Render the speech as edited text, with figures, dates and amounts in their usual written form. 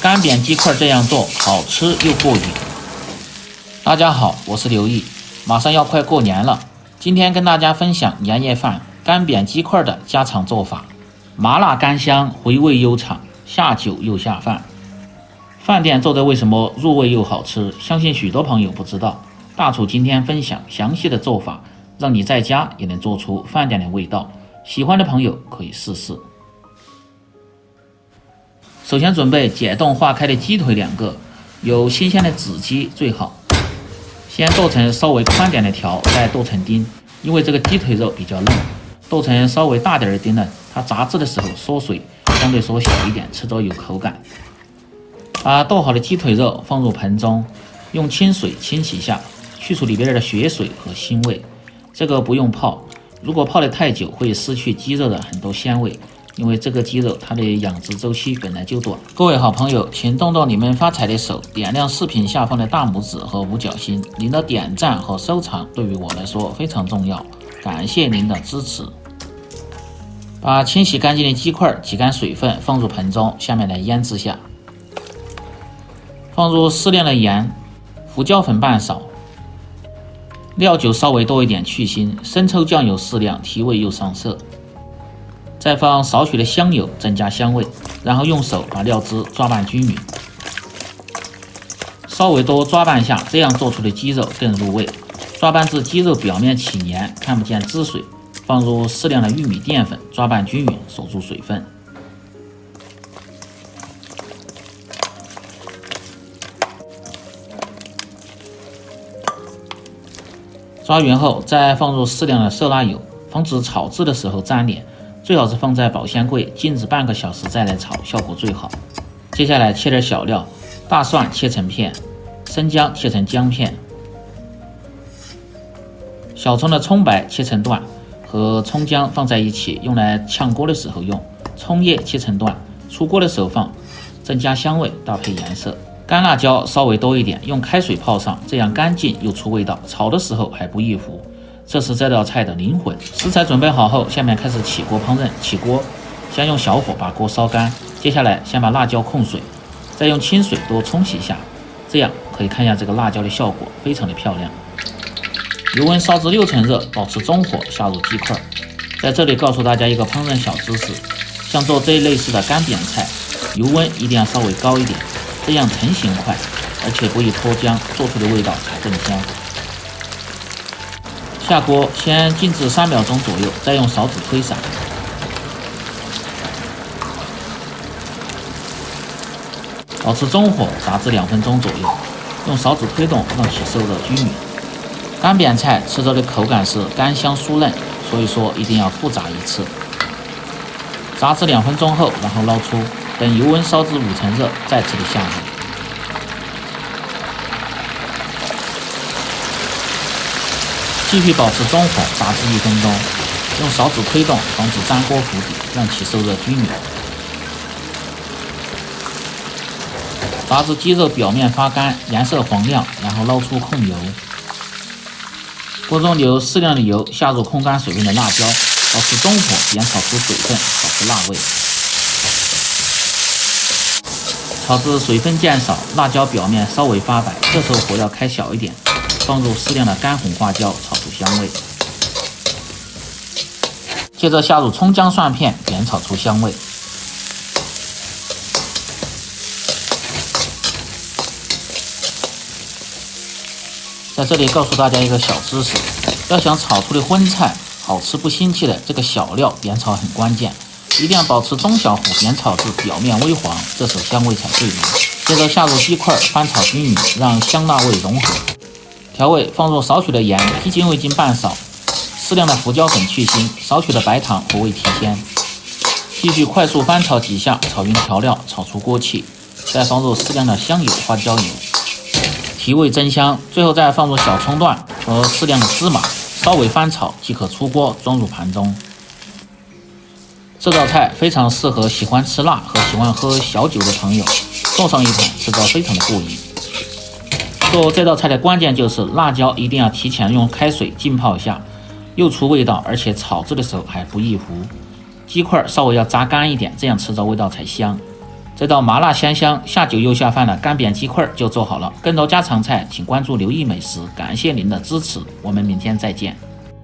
干煸鸡块这样做好吃又过瘾。大家好，我是刘毅，马上要快过年了，今天跟大家分享年夜饭干煸鸡块的家常做法，麻辣干香，回味悠长，下酒又下饭。饭店做的为什么入味又好吃？相信许多朋友不知道，大厨今天分享详细的做法，让你在家也能做出饭店的味道。喜欢的朋友可以试试。首先准备解冻化开的鸡腿2个，有新鲜的子鸡最好。先剁成稍微宽点的条，再剁成丁，因为这个鸡腿肉比较嫩，剁成稍微大点的丁呢，它炸制的时候缩水相对缩小一点，吃着有口感。把剁好的鸡腿肉放入盆中，用清水清洗下，去除里边的血水和腥味。这个不用泡，如果泡得太久会失去鸡肉的很多鲜味，因为这个鸡肉它的养殖周期本来就短。各位好朋友，请动动你们发财的手，点亮视频下方的大拇指和五角星，您的点赞和收藏对于我来说非常重要，感谢您的支持。把清洗干净的鸡块挤干水分放入盆中，下面来腌制下。放入适量的盐，胡椒粉半勺，料酒稍微多一点去腥，生抽酱油适量提味又上色。再放少许的香油增加香味，然后用手把料汁抓拌均匀，稍微多抓拌下，这样做出的鸡肉更入味。抓拌至鸡肉表面起黏，看不见汁水，放入适量的玉米淀粉，抓拌均匀，守住水分。抓匀后，再放入适量的色拉油，防止炒制的时候粘连。最好是放在保鲜柜静置半个小时再来炒，效果最好。接下来切点小料，大蒜切成片，生姜切成姜片，小葱的葱白切成段，和葱姜放在一起，用来炝锅的时候用。葱叶切成段，出锅的时候放，增加香味，搭配颜色。干辣椒稍微多一点，用开水泡上，这样干净又出味道，炒的时候还不易糊。这是这道菜的灵魂。食材准备好后，下面开始起锅烹饪。起锅，先用小火把锅烧干，接下来先把辣椒控水，再用清水多冲洗一下，这样可以看一下这个辣椒的效果，非常的漂亮。油温烧至60%热，保持中火下入鸡块。在这里告诉大家一个烹饪小知识，像做这一类似的干煸菜，油温一定要稍微高一点，这样成型快，而且不易脱浆，做出的味道才更香。下锅先静置3秒钟左右，再用勺子推散，保持中火炸至2分钟左右，用勺子推动让其受热均匀。干煸菜吃着的口感是干香酥嫩，所以说一定要复炸一次。炸至2分钟后，然后捞出，等油温烧至50%热，再次的下入。继续保持中火炸至1分钟，用勺子推动，防止粘锅糊底，让其受热均匀。炸至鸡肉表面发干，颜色黄亮，然后捞出控油。锅中留适量的油，下入控干水分的辣椒，保持中火煸炒出水分，保持辣味。炒至水分渐少，辣椒表面稍微发白，这时候火要开小一点。放入适量的干红花椒，炒出香味。接着下入葱姜蒜片，煸炒出香味。在这里告诉大家一个小知识，要想炒出的荤菜好吃不腥气的，这个小料煸炒很关键，一定要保持中小火煸炒至表面微黄，这时候香味才最浓。接着下入鸡块，翻炒均匀，让香辣味融合。调味放入少许的盐，鸡精味精半勺，适量的胡椒粉去腥，少许的白糖和味提鲜。继续快速翻炒几下，炒匀调料，炒出锅气，再放入适量的香油、花椒油，提味增香。最后再放入小葱段和适量的芝麻，稍微翻炒即可出锅，装入盘中。这道菜非常适合喜欢吃辣和喜欢喝小酒的朋友，做上一盘吃着非常的过瘾。做这道菜的关键就是辣椒一定要提前用开水浸泡一下，又出味道，而且炒制的时候还不易糊。鸡块稍微要炸干一点，这样吃着味道才香。这道麻辣香香、下酒又下饭的干煸鸡块就做好了。更多家常菜，请关注刘毅美食。感谢您的支持，我们明天再见。